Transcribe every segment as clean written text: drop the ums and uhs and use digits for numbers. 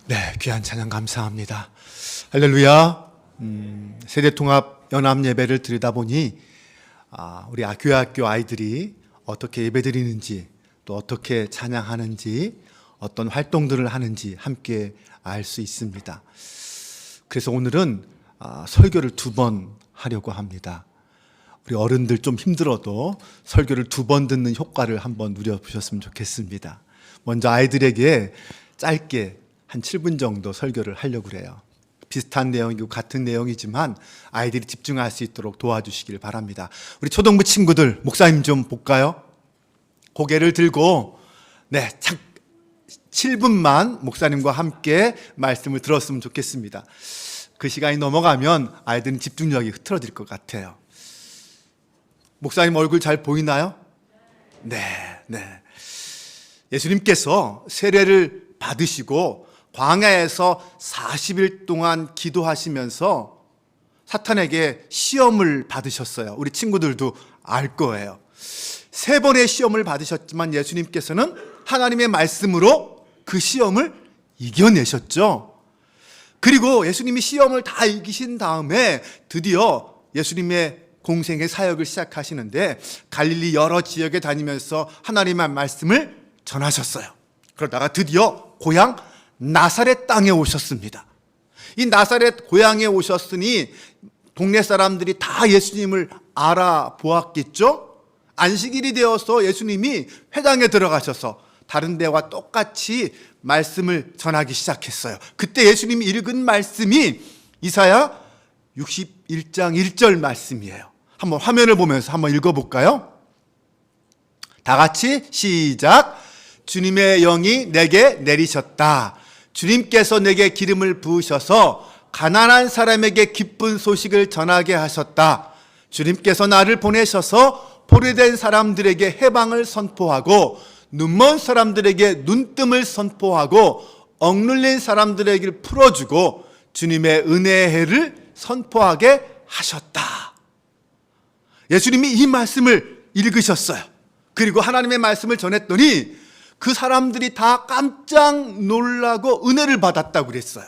네, 귀한 찬양 감사합니다. 할렐루야. 세대통합 연합 예배를 드리다 보니 우리 교회학교 아이들이 어떻게 예배 드리는지, 또 어떻게 찬양하는지, 어떤 활동들을 하는지 함께 알 수 있습니다. 그래서 오늘은 설교를 2번 하려고 합니다. 우리 어른들 좀 힘들어도 설교를 2번 듣는 효과를 한번 누려보셨으면 좋겠습니다. 먼저 아이들에게 짧게 한 7분 정도 설교를 하려고 그래요. 비슷한 내용이고 같은 내용이지만 아이들이 집중할 수 있도록 도와주시길 바랍니다. 우리 초등부 친구들, 목사님 좀 볼까요? 고개를 들고 7분만 목사님과 함께 말씀을 들었으면 좋겠습니다. 그 시간이 넘어가면 아이들은 집중력이 흐트러질 것 같아요. 목사님 얼굴 잘 보이나요? 네. 예수님께서 세례를 받으시고 광야에서 40일 동안 기도하시면서 사탄에게 시험을 받으셨어요. 우리 친구들도 알 거예요. 3번의 시험을 받으셨지만 예수님께서는 하나님의 말씀으로 그 시험을 이겨내셨죠. 그리고 예수님이 시험을 다 이기신 다음에 드디어 예수님의 공생의 사역을 시작하시는데 갈릴리 여러 지역에 다니면서 하나님의 말씀을 전하셨어요. 그러다가 드디어 고향 나사렛 땅에 오셨습니다. 이 나사렛 고향에 오셨으니 동네 사람들이 다 예수님을 알아보았겠죠? 안식일이 되어서 예수님이 회당에 들어가셔서 다른 데와 똑같이 말씀을 전하기 시작했어요. 그때 예수님이 읽은 말씀이 이사야 61장 1절 말씀이에요. 한번 화면을 보면서 한번 읽어볼까요? 다 같이 시작. 주님의 영이 내게 내리셨다. 주님께서 내게 기름을 부으셔서 가난한 사람에게 기쁜 소식을 전하게 하셨다. 주님께서 나를 보내셔서 포로된 사람들에게 해방을 선포하고 눈먼 사람들에게 눈뜸을 선포하고 억눌린 사람들에게 풀어주고 주님의 은혜의 해를 선포하게 하셨다. 예수님이 이 말씀을 읽으셨어요. 그리고 하나님의 말씀을 전했더니 그 사람들이 다 깜짝 놀라고 은혜를 받았다고 그랬어요.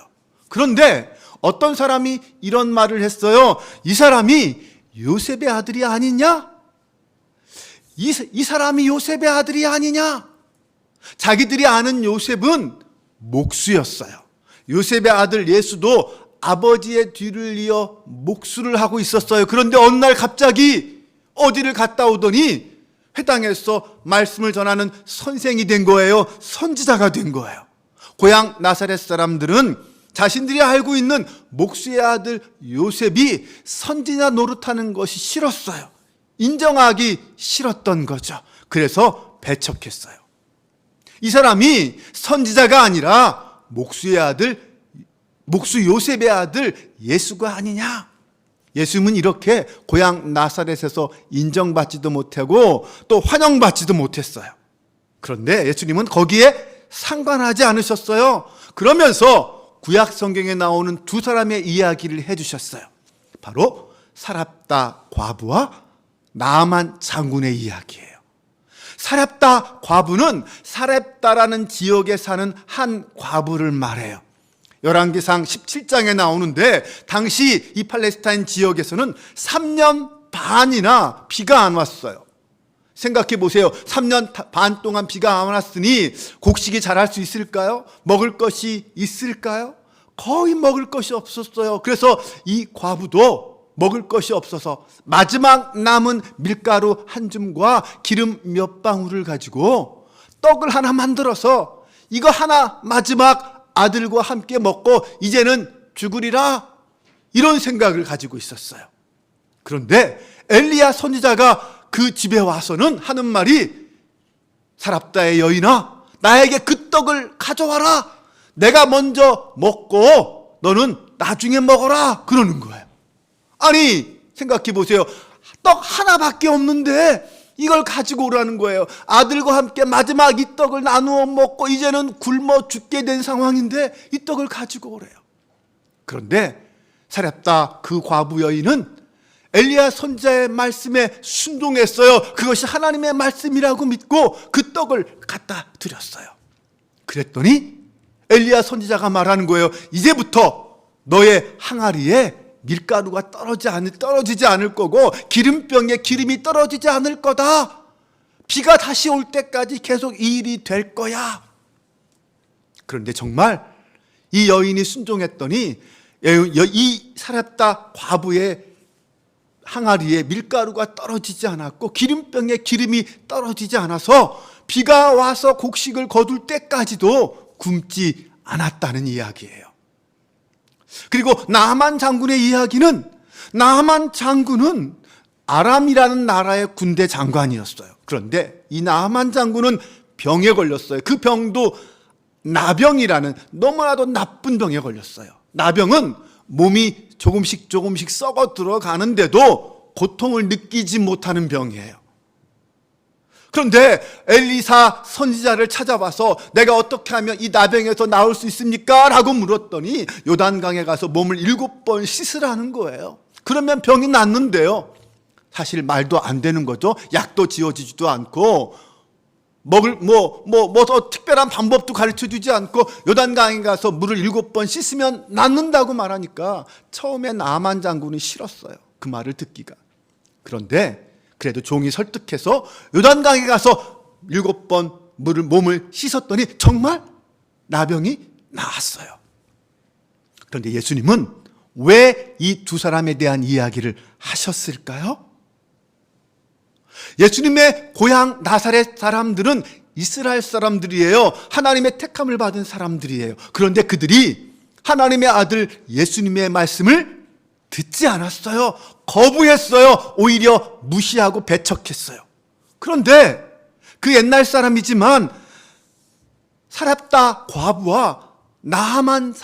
그런데 어떤 사람이 이런 말을 했어요. 이 사람이 요셉의 아들이 아니냐? 이 사람이 요셉의 아들이 아니냐? 자기들이 아는 요셉은 목수였어요. 요셉의 아들 예수도 아버지의 뒤를 이어 목수를 하고 있었어요. 그런데 어느 날 갑자기 어디를 갔다 오더니 회당에서 말씀을 전하는 선생이 된 거예요. 선지자가 된 거예요. 고향 나사렛 사람들은 자신들이 알고 있는 목수의 아들 요셉이 선지자 노릇하는 것이 싫었어요. 인정하기 싫었던 거죠. 그래서 배척했어요. 이 사람이 선지자가 아니라 목수 요셉의 아들 예수가 아니냐? 예수님은 이렇게 고향 나사렛에서 인정받지도 못하고 또 환영받지도 못했어요. 그런데 예수님은 거기에 상관하지 않으셨어요. 그러면서 구약 성경에 나오는 2사람의 이야기를 해주셨어요. 바로 사렙다 과부와 나아만 장군의 이야기예요. 사렙다 과부는 사렙다라는 지역에 사는 한 과부를 말해요. 열왕기상 17장에 나오는데 당시 이 팔레스타인 지역에서는 3년 반이나 비가 안 왔어요. 생각해 보세요. 3년 반 동안 비가 안 왔으니 곡식이 자랄 수 있을까요? 먹을 것이 있을까요? 거의 먹을 것이 없었어요. 그래서 이 과부도 먹을 것이 없어서 마지막 남은 밀가루 한 줌과 기름 몇 방울을 가지고 떡을 하나 만들어서 이거 하나 마지막 아들과 함께 먹고 이제는 죽으리라, 이런 생각을 가지고 있었어요. 그런데 엘리야 선지자가 그 집에 와서는 하는 말이 사렙다의 여인아, 나에게 그 떡을 가져와라. 내가 먼저 먹고 너는 나중에 먹어라, 그러는 거예요. 아니 생각해 보세요. 떡 하나밖에 없는데 이걸 가지고 오라는 거예요. 아들과 함께 마지막 이 떡을 나누어 먹고 이제는 굶어 죽게 된 상황인데 이 떡을 가지고 오래요. 그런데 사렙다 그 과부 여인은 엘리야 선지자의 말씀에 순종했어요. 그것이 하나님의 말씀이라고 믿고 그 떡을 갖다 드렸어요. 그랬더니 엘리야 선지자가 말하는 거예요. 이제부터 너의 항아리에 밀가루가 떨어지지 않을 거고 기름병에 기름이 떨어지지 않을 거다. 비가 다시 올 때까지 계속 이 일이 될 거야. 그런데 정말 이 여인이 순종했더니 이 사렙다 과부의 항아리에 밀가루가 떨어지지 않았고 기름병에 기름이 떨어지지 않아서 비가 와서 곡식을 거둘 때까지도 굶지 않았다는 이야기예요. 그리고 나만 장군의 이야기는, 나만 장군은 아람이라는 나라의 군대 장관이었어요. 그런데 이 나만 장군은 병에 걸렸어요. 그 병도 나병이라는 너무나도 나쁜 병에 걸렸어요. 나병은 몸이 조금씩 썩어 들어가는데도 고통을 느끼지 못하는 병이에요. 그런데 엘리사 선지자를 찾아와서 내가 어떻게 하면 이 나병에서 나올 수 있습니까? 라고 물었더니 요단강에 가서 몸을 7번 씻으라는 거예요. 그러면 병이 낫는데요. 사실 말도 안 되는 거죠. 약도 지어지지도 않고 더 특별한 방법도 가르쳐주지 않고 요단강에 가서 물을 7번 씻으면 낫는다고 말하니까 처음에 나만 장군이 싫었어요. 그 말을 듣기가. 그런데 그래도 종이 설득해서 요단강에 가서 7번 몸을 씻었더니 정말 나병이 나았어요. 그런데 예수님은 왜 이 두 사람에 대한 이야기를 하셨을까요? 예수님의 고향 나사렛 사람들은 이스라엘 사람들이에요. 하나님의 택함을 받은 사람들이에요. 그런데 그들이 하나님의 아들 예수님의 말씀을 듣지 않았어요. 거부했어요. 오히려 무시하고 배척했어요. 그런데 그 옛날 사람이지만 사렙다 과부와 나아만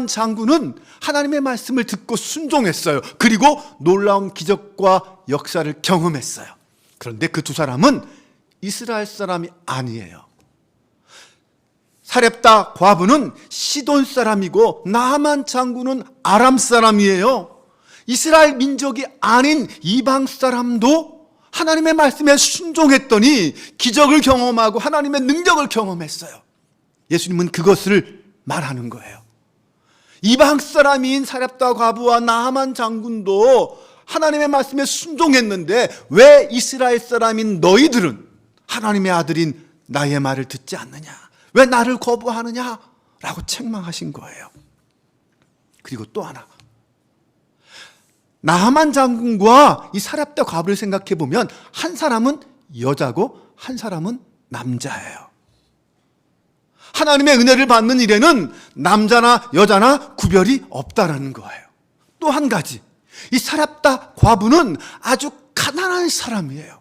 장군은 하나님의 말씀을 듣고 순종했어요. 그리고 놀라운 기적과 역사를 경험했어요. 그런데 그 두 사람은 이스라엘 사람이 아니에요. 사렙다 과부는 시돈 사람이고 나아만 장군은 아람 사람이에요. 이스라엘 민족이 아닌 이방 사람도 하나님의 말씀에 순종했더니 기적을 경험하고 하나님의 능력을 경험했어요. 예수님은 그것을 말하는 거예요. 이방 사람인 사렙다 과부와 나아만 장군도 하나님의 말씀에 순종했는데 왜 이스라엘 사람인 너희들은 하나님의 아들인 나의 말을 듣지 않느냐? 왜 나를 거부하느냐? 라고 책망하신 거예요. 그리고 또 하나, 나아만 장군과 이 사렙다 과부를 생각해 보면 한 사람은 여자고 한 사람은 남자예요. 하나님의 은혜를 받는 일에는 남자나 여자나 구별이 없다라는 거예요. 또 한 가지, 이 사렙다 과부는 아주 가난한 사람이에요.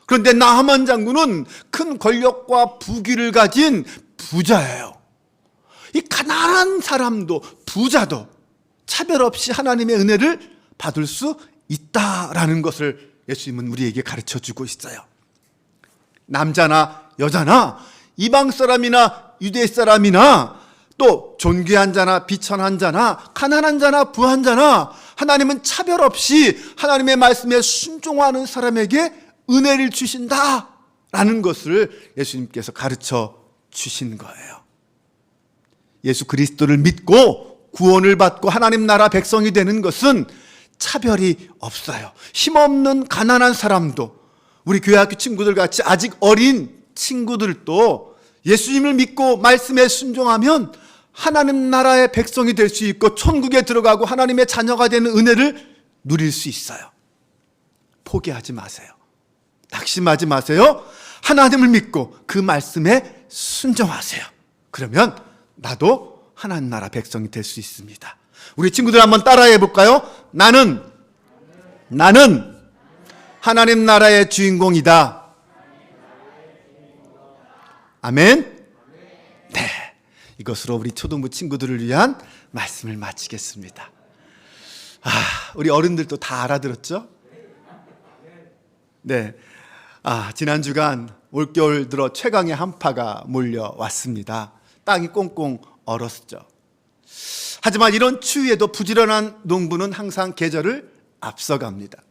그런데 나아만 장군은 큰 권력과 부귀를 가진 부자예요. 이 가난한 사람도 부자도 차별 없이 하나님의 은혜를 받을 수 있다라는 것을 예수님은 우리에게 가르쳐주고 있어요. 남자나 여자나 이방 사람이나 유대 사람이나 또 존귀한 자나 비천한 자나 가난한 자나 부한 자나 하나님은 차별 없이 하나님의 말씀에 순종하는 사람에게 은혜를 주신다라는 것을 예수님께서 가르쳐 주신 거예요. 예수 그리스도를 믿고 구원을 받고 하나님 나라 백성이 되는 것은 차별이 없어요. 힘없는 가난한 사람도, 우리 교회학교 친구들 같이 아직 어린 친구들도 예수님을 믿고 말씀에 순종하면 하나님 나라의 백성이 될 수 있고 천국에 들어가고 하나님의 자녀가 되는 은혜를 누릴 수 있어요. 포기하지 마세요. 낙심하지 마세요. 하나님을 믿고 그 말씀에 순종하세요. 그러면 나도 하나님 나라 백성이 될 수 있습니다. 우리 친구들 한번 따라해 볼까요? 나는 하나님 나라의 주인공이다. 아멘. 네, 이것으로 우리 초등부 친구들을 위한 말씀을 마치겠습니다. 우리 어른들도 다 알아들었죠? 네. 지난 주간 올겨울 들어 최강의 한파가 몰려왔습니다. 땅이 꽁꽁 얼었죠. 하지만 이런 추위에도 부지런한 농부는 항상 계절을 앞서갑니다.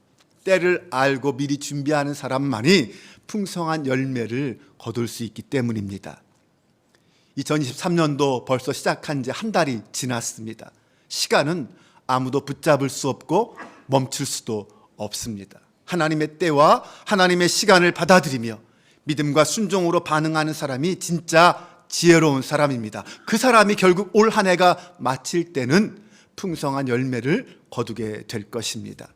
때를 알고 미리 준비하는 사람만이 풍성한 열매를 거둘 수 있기 때문입니다. 2023년도 벌써 시작한 지 한 달이 지났습니다. 시간은 아무도 붙잡을 수 없고 멈출 수도 없습니다. 하나님의 때와 하나님의 시간을 받아들이며 믿음과 순종으로 반응하는 사람이 진짜 지혜로운 사람입니다. 그 사람이 결국 올 한 해가 마칠 때는 풍성한 열매를 거두게 될 것입니다.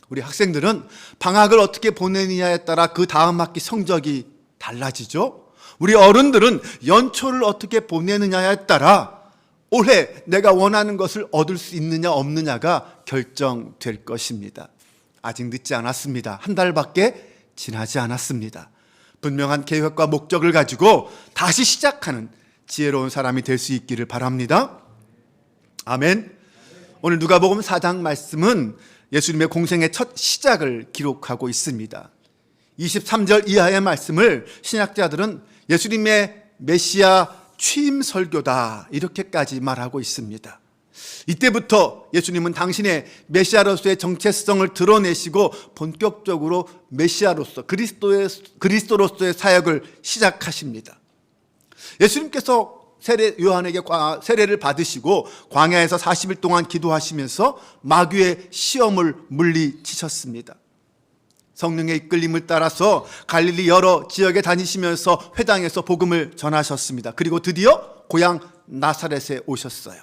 우리 학생들은 방학을 어떻게 보내느냐에 따라 그 다음 학기 성적이 달라지죠. 우리 어른들은 연초를 어떻게 보내느냐에 따라 올해 내가 원하는 것을 얻을 수 있느냐 없느냐가 결정될 것입니다. 아직 늦지 않았습니다. 한 달밖에 지나지 않았습니다. 분명한 계획과 목적을 가지고 다시 시작하는 지혜로운 사람이 될 수 있기를 바랍니다. 아멘. 오늘 누가복음 4장 말씀은 예수님의 공생의 첫 시작을 기록하고 있습니다. 23절 이하의 말씀을 신학자들은 예수님의 메시아 취임 설교다 이렇게까지 말하고 있습니다. 이때부터 예수님은 당신의 메시아로서의 정체성을 드러내시고 본격적으로 메시아로서 그리스도로서의 사역을 시작하십니다. 예수님께서 요한에게 세례를 받으시고 광야에서 40일 동안 기도하시면서 마귀의 시험을 물리치셨습니다. 성령의 이끌림을 따라서 갈릴리 여러 지역에 다니시면서 회당에서 복음을 전하셨습니다. 그리고 드디어 고향 나사렛에 오셨어요.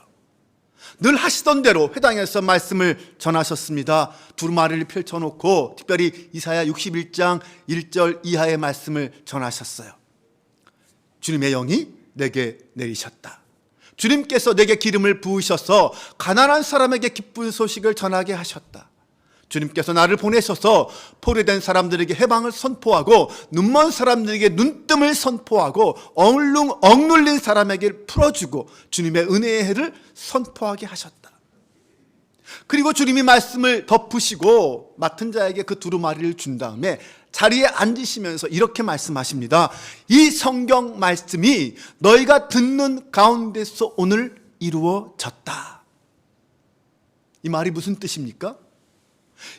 늘 하시던 대로 회당에서 말씀을 전하셨습니다. 두루마리를 펼쳐놓고 특별히 이사야 61장 1절 이하의 말씀을 전하셨어요. 주님의 영이 내게 내리셨다. 주님께서 내게 기름을 부으셔서 가난한 사람에게 기쁜 소식을 전하게 하셨다. 주님께서 나를 보내셔서 포로된 사람들에게 해방을 선포하고 눈먼 사람들에게 눈뜸을 선포하고 억눌린 사람에게 풀어주고 주님의 은혜의 해를 선포하게 하셨다. 그리고 주님이 말씀을 덮으시고 맡은 자에게 그 두루마리를 준 다음에 자리에 앉으시면서 이렇게 말씀하십니다. 이 성경 말씀이 너희가 듣는 가운데서 오늘 이루어졌다. 이 말이 무슨 뜻입니까?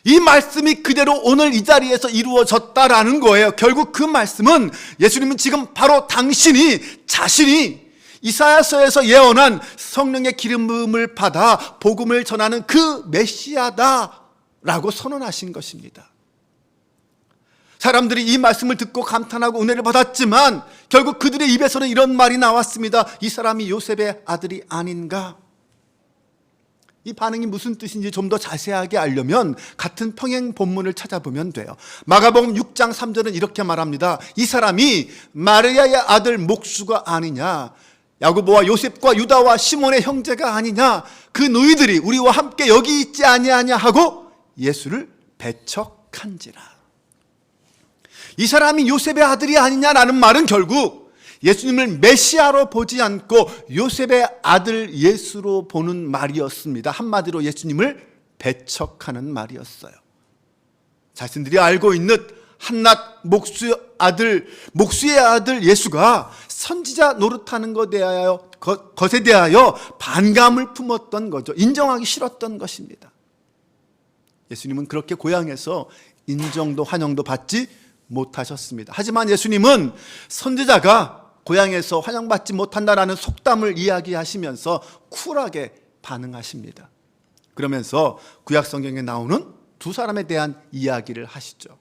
이 말씀이 그대로 오늘 이 자리에서 이루어졌다라는 거예요. 결국 그 말씀은 예수님은 지금 바로 자신이 이사야서에서 예언한 성령의 기름 부음을 받아 복음을 전하는 그 메시아다라고 선언하신 것입니다. 사람들이 이 말씀을 듣고 감탄하고 은혜를 받았지만 결국 그들의 입에서는 이런 말이 나왔습니다. 이 사람이 요셉의 아들이 아닌가? 이 반응이 무슨 뜻인지 좀 더 자세하게 알려면 같은 평행 본문을 찾아보면 돼요. 마가복음 6장 3절은 이렇게 말합니다. 이 사람이 마리아의 아들 목수가 아니냐? 야고보와 요셉과 유다와 시몬의 형제가 아니냐? 그 너희들이 우리와 함께 여기 있지 아니하냐 하고 예수를 배척한지라. 이 사람이 요셉의 아들이 아니냐라는 말은 결국 예수님을 메시아로 보지 않고 요셉의 아들 예수로 보는 말이었습니다. 한마디로 예수님을 배척하는 말이었어요. 자신들이 알고 있는 한낱 목수의 아들 예수가 선지자 노릇하는 것에 대하여 반감을 품었던 거죠. 인정하기 싫었던 것입니다. 예수님은 그렇게 고향에서 인정도 환영도 받지 못하셨습니다. 하지만 예수님은 선지자가 고향에서 환영받지 못한다라는 속담을 이야기하시면서 쿨하게 반응하십니다. 그러면서 구약 성경에 나오는 두 사람에 대한 이야기를 하시죠.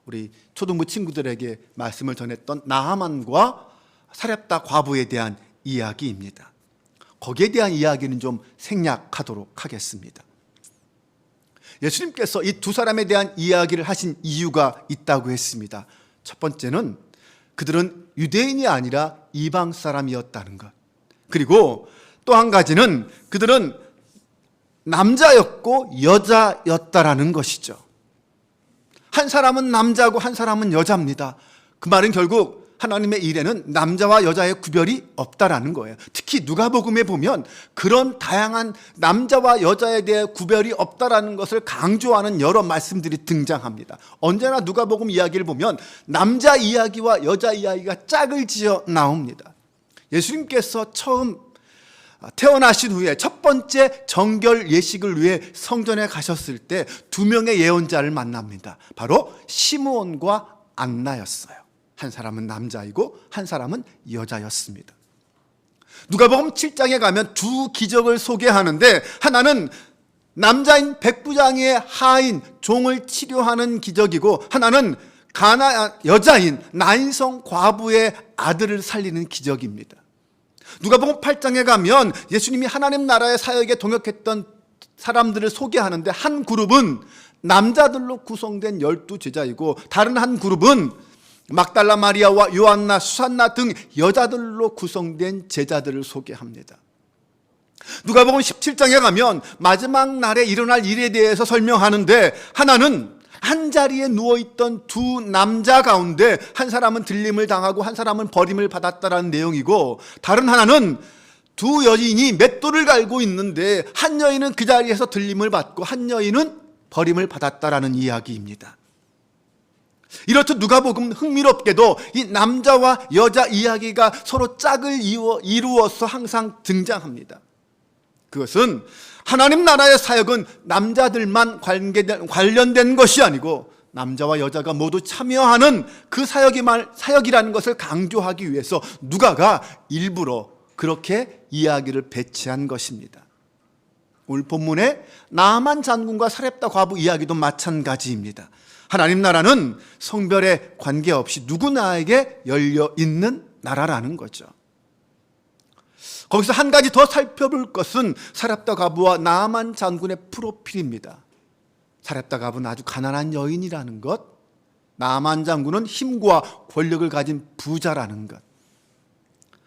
우리 초등부 친구들에게 말씀을 전했던 나하만과 사렙다 과부에 대한 이야기입니다. 거기에 대한 이야기는 좀 생략하도록 하겠습니다. 예수님께서 이 두 사람에 대한 이야기를 하신 이유가 있다고 했습니다. 첫 번째는 그들은 유대인이 아니라 이방 사람이었다는 것. 그리고 또 한 가지는 그들은 남자였고 여자였다라는 것이죠. 한 사람은 남자고 한 사람은 여자입니다. 그 말은 결국 하나님의 일에는 남자와 여자의 구별이 없다라는 거예요. 특히 누가복음에 보면 그런 다양한 남자와 여자에 대해 구별이 없다라는 것을 강조하는 여러 말씀들이 등장합니다. 언제나 누가복음 이야기를 보면 남자 이야기와 여자 이야기가 짝을 지어 나옵니다. 예수님께서 처음 태어나신 후에 첫 번째 정결 예식을 위해 성전에 가셨을 때 두 명의 예언자를 만납니다. 바로 시므온과 안나였어요. 한 사람은 남자이고 한 사람은 여자였습니다. 누가복음 7장에 가면 두 기적을 소개하는데, 하나는 남자인 백부장의 하인 종을 치료하는 기적이고, 하나는 여자인 나인성 과부의 아들을 살리는 기적입니다. 누가복음 8장에 가면 예수님이 하나님 나라의 사역에 동역했던 사람들을 소개하는데, 한 그룹은 남자들로 구성된 12제자이고 다른 한 그룹은 막달라 마리아와 요한나, 수산나 등 여자들로 구성된 제자들을 소개합니다. 누가복음 17장에 가면 마지막 날에 일어날 일에 대해서 설명하는데, 하나는 한 자리에 누워있던 두 남자 가운데 한 사람은 들림을 당하고 한 사람은 버림을 받았다라는 내용이고, 다른 하나는 두 여인이 맷돌을 갈고 있는데 한 여인은 그 자리에서 들림을 받고 한 여인은 버림을 받았다라는 이야기입니다. 이렇듯 누가복음 흥미롭게도 이 남자와 여자 이야기가 서로 짝을 이루어서 항상 등장합니다. 그것은 하나님 나라의 사역은 남자들만 관련된 것이 아니고 남자와 여자가 모두 참여하는 그 사역이라는 것을 강조하기 위해서 누가가 일부러 그렇게 이야기를 배치한 것입니다. 오늘 본문의 나아만 장군과 사렙다 과부 이야기도 마찬가지입니다. 하나님 나라는 성별에 관계없이 누구나에게 열려 있는 나라라는 거죠. 거기서 한 가지 더 살펴볼 것은 사렙다 과부와 나아만 장군의 프로필입니다. 사렙다 과부는 아주 가난한 여인이라는 것, 나아만 장군은 힘과 권력을 가진 부자라는 것.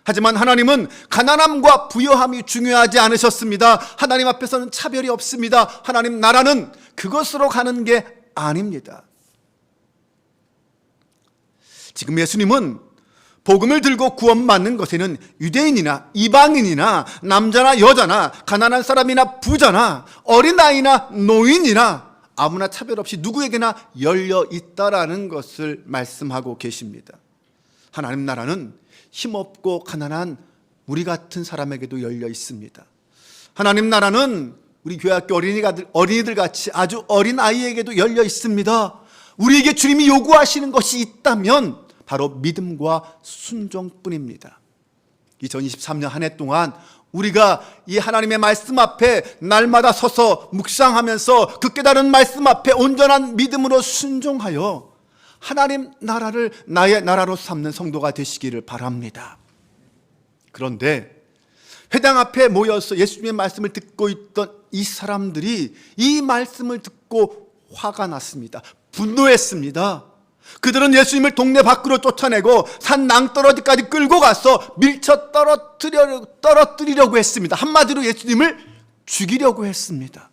하지만 하나님은 가난함과 부여함이 중요하지 않으셨습니다. 하나님 앞에서는 차별이 없습니다. 하나님 나라는 그것으로 가는 게 아닙니다. 지금 예수님은 복음을 들고 구원받는 것에는 유대인이나 이방인이나 남자나 여자나 가난한 사람이나 부자나 어린아이나 노인이나 아무나 차별 없이 누구에게나 열려 있다라는 것을 말씀하고 계십니다. 하나님 나라는 힘없고 가난한 우리 같은 사람에게도 열려 있습니다. 하나님 나라는 우리 교회학교 어린이들 같이 아주 어린 아이에게도 열려 있습니다. 우리에게 주님이 요구하시는 것이 있다면 바로 믿음과 순종뿐입니다. 2023년 한 해 동안 우리가 이 하나님의 말씀 앞에 날마다 서서 묵상하면서 그 깨달은 말씀 앞에 온전한 믿음으로 순종하여 하나님 나라를 나의 나라로 삼는 성도가 되시기를 바랍니다. 그런데 회당 앞에 모여서 예수님의 말씀을 듣고 있던 이 사람들이 이 말씀을 듣고 화가 났습니다. 분노했습니다. 그들은 예수님을 동네 밖으로 쫓아내고 산 낭떠러지까지 끌고 가서 밀쳐 떨어뜨리려고 했습니다. 한마디로 예수님을 죽이려고 했습니다.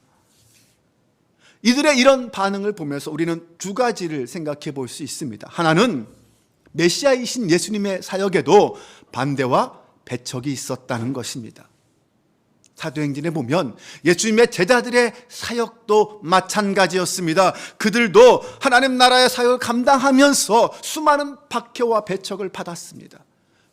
이들의 이런 반응을 보면서 우리는 두 가지를 생각해 볼 수 있습니다. 하나는 메시아이신 예수님의 사역에도 반대와 배척이 있었다는 것입니다. 사도행전에 보면 예수님의 제자들의 사역도 마찬가지였습니다. 그들도 하나님 나라의 사역을 감당하면서 수많은 박해와 배척을 받았습니다.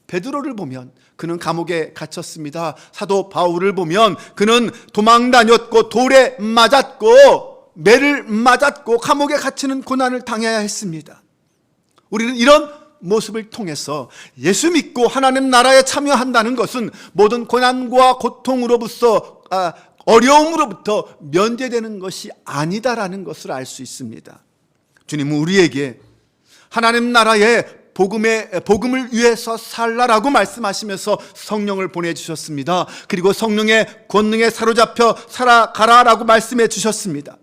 베드로를 보면 그는 감옥에 갇혔습니다. 사도 바울을 보면 그는 도망 다녔고 돌에 맞았고 매를 맞았고 감옥에 갇히는 고난을 당해야 했습니다. 우리는 이런 모습을 통해서 예수 믿고 하나님 나라에 참여한다는 것은 모든 고난과 고통으로부터 어려움으로부터 면제되는 것이 아니다라는 것을 알 수 있습니다. 주님은 우리에게 하나님 나라의 복음을 위해서 살라라고 말씀하시면서 성령을 보내주셨습니다. 그리고 성령의 권능에 사로잡혀 살아가라라고 말씀해 주셨습니다.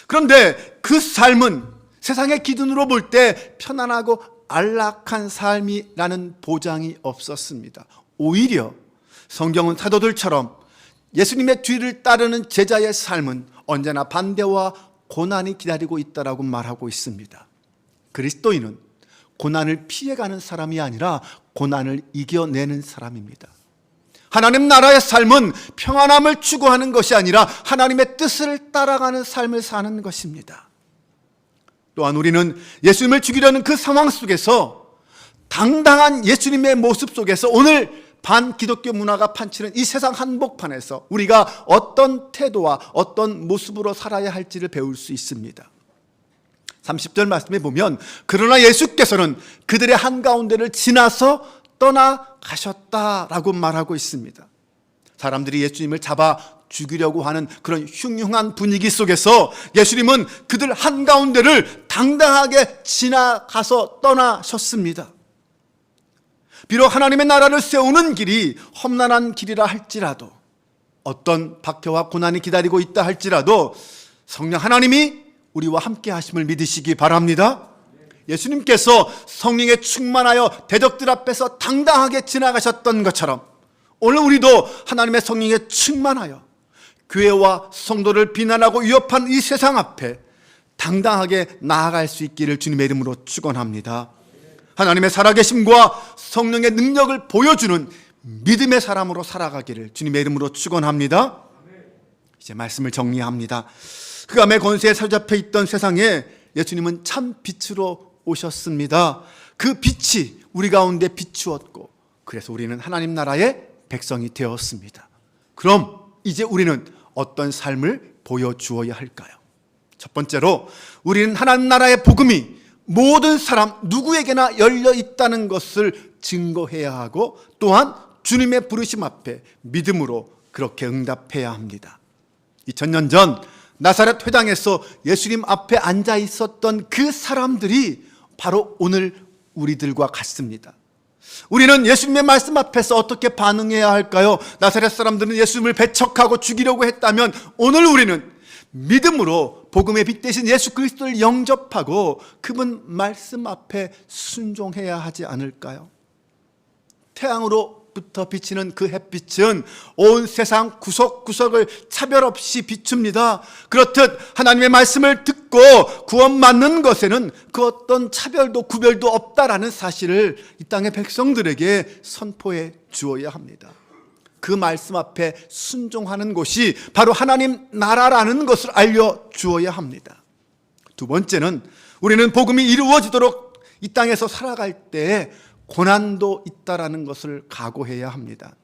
그런데 그 삶은 세상의 기준으로 볼 때 편안하고 안락한 삶이라는 보장이 없었습니다. 오히려 성경은 사도들처럼 예수님의 뒤를 따르는 제자의 삶은 언제나 반대와 고난이 기다리고 있다라고 말하고 있습니다. 그리스도인은 고난을 피해가는 사람이 아니라 고난을 이겨내는 사람입니다. 하나님 나라의 삶은 평안함을 추구하는 것이 아니라 하나님의 뜻을 따라가는 삶을 사는 것입니다. 또한 우리는 예수님을 죽이려는 그 상황 속에서 당당한 예수님의 모습 속에서 오늘 반기독교 문화가 판치는 이 세상 한복판에서 우리가 어떤 태도와 어떤 모습으로 살아야 할지를 배울 수 있습니다. 30절 말씀에 보면 그러나 예수께서는 그들의 한가운데를 지나서 떠나가셨다라고 말하고 있습니다. 사람들이 예수님을 잡아 죽이려고 하는 그런 흉흉한 분위기 속에서 예수님은 그들 한가운데를 당당하게 지나가서 떠나셨습니다. 비록 하나님의 나라를 세우는 길이 험난한 길이라 할지라도, 어떤 박해와 고난이 기다리고 있다 할지라도 성령 하나님이 우리와 함께 하심을 믿으시기 바랍니다. 예수님께서 성령에 충만하여 대적들 앞에서 당당하게 지나가셨던 것처럼 오늘 우리도 하나님의 성령에 충만하여 교회와 성도를 비난하고 위협한 이 세상 앞에 당당하게 나아갈 수 있기를 주님의 이름으로 축원합니다. 하나님의 살아계심과 성령의 능력을 보여주는 믿음의 사람으로 살아가기를 주님의 이름으로 축원합니다. 이제 말씀을 정리합니다. 흑암의 권세에 사로잡혀 있던 세상에 예수님은 참 빛으로 오셨습니다. 그 빛이 우리 가운데 비추었고, 그래서 우리는 하나님 나라의 백성이 되었습니다. 그럼 이제 우리는 어떤 삶을 보여주어야 할까요? 첫 번째로, 우리는 하나님 나라의 복음이 모든 사람 누구에게나 열려 있다는 것을 증거해야 하고, 또한 주님의 부르심 앞에 믿음으로 그렇게 응답해야 합니다. 2000년 전 나사렛 회당에서 예수님 앞에 앉아 있었던 그 사람들이 바로 오늘 우리들과 같습니다. 우리는 예수님의 말씀 앞에서 어떻게 반응해야 할까요? 나사렛 사람들은 예수님을 배척하고 죽이려고 했다면 오늘 우리는 믿음으로 복음의 빛 대신 예수 그리스도를 영접하고 그분 말씀 앞에 순종해야 하지 않을까요? 태양으로부터 비치는 그 햇빛은 온 세상 구석구석을 차별 없이 비춥니다. 그렇듯 하나님의 말씀을 듣고 구원받는 것에는 그 어떤 차별도 구별도 없다라는 사실을 이 땅의 백성들에게 선포해 주어야 합니다. 그 말씀 앞에 순종하는 곳이 바로 하나님 나라라는 것을 알려주어야 합니다. 두 번째는, 우리는 복음이 이루어지도록 이 땅에서 살아갈 때 고난도 있다라는 것을 각오해야 합니다.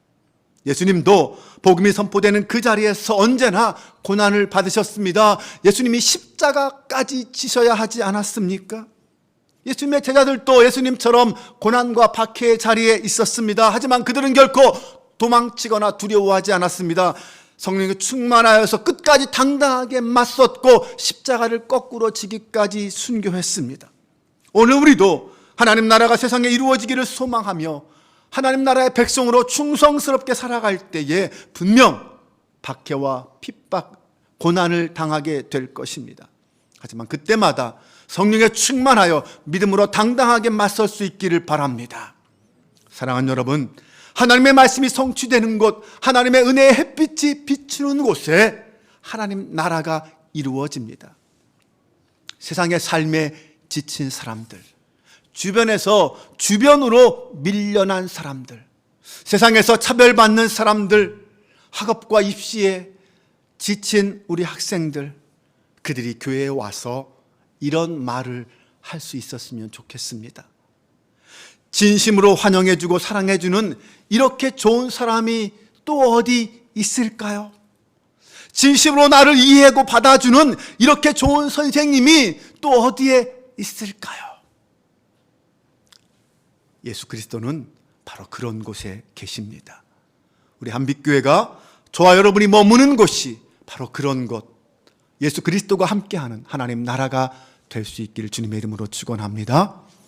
예수님도 복음이 선포되는 그 자리에서 언제나 고난을 받으셨습니다. 예수님이 십자가까지 지셔야 하지 않았습니까? 예수님의 제자들도 예수님처럼 고난과 박해의 자리에 있었습니다. 하지만 그들은 결코 도망치거나 두려워하지 않았습니다. 성령에 충만하여서 끝까지 당당하게 맞섰고 십자가를 거꾸로 지기까지 순교했습니다. 오늘 우리도 하나님 나라가 세상에 이루어지기를 소망하며 하나님 나라의 백성으로 충성스럽게 살아갈 때에 분명 박해와 핍박, 고난을 당하게 될 것입니다. 하지만 그때마다 성령에 충만하여 믿음으로 당당하게 맞설 수 있기를 바랍니다. 사랑하는 여러분, 하나님의 말씀이 성취되는 곳, 하나님의 은혜의 햇빛이 비추는 곳에 하나님 나라가 이루어집니다. 세상의 삶에 지친 사람들, 주변으로 밀려난 사람들, 세상에서 차별받는 사람들, 학업과 입시에 지친 우리 학생들, 그들이 교회에 와서 이런 말을 할 수 있었으면 좋겠습니다. 진심으로 환영해주고 사랑해주는 이렇게 좋은 사람이 또 어디 있을까요? 진심으로 나를 이해하고 받아주는 이렇게 좋은 선생님이 또 어디에 있을까요? 예수 그리스도는 바로 그런 곳에 계십니다. 우리 한빛교회가 저와 여러분이 머무는 곳이 바로 그런 곳, 예수 그리스도가 함께하는 하나님 나라가 될 수 있기를 주님의 이름으로 축원합니다.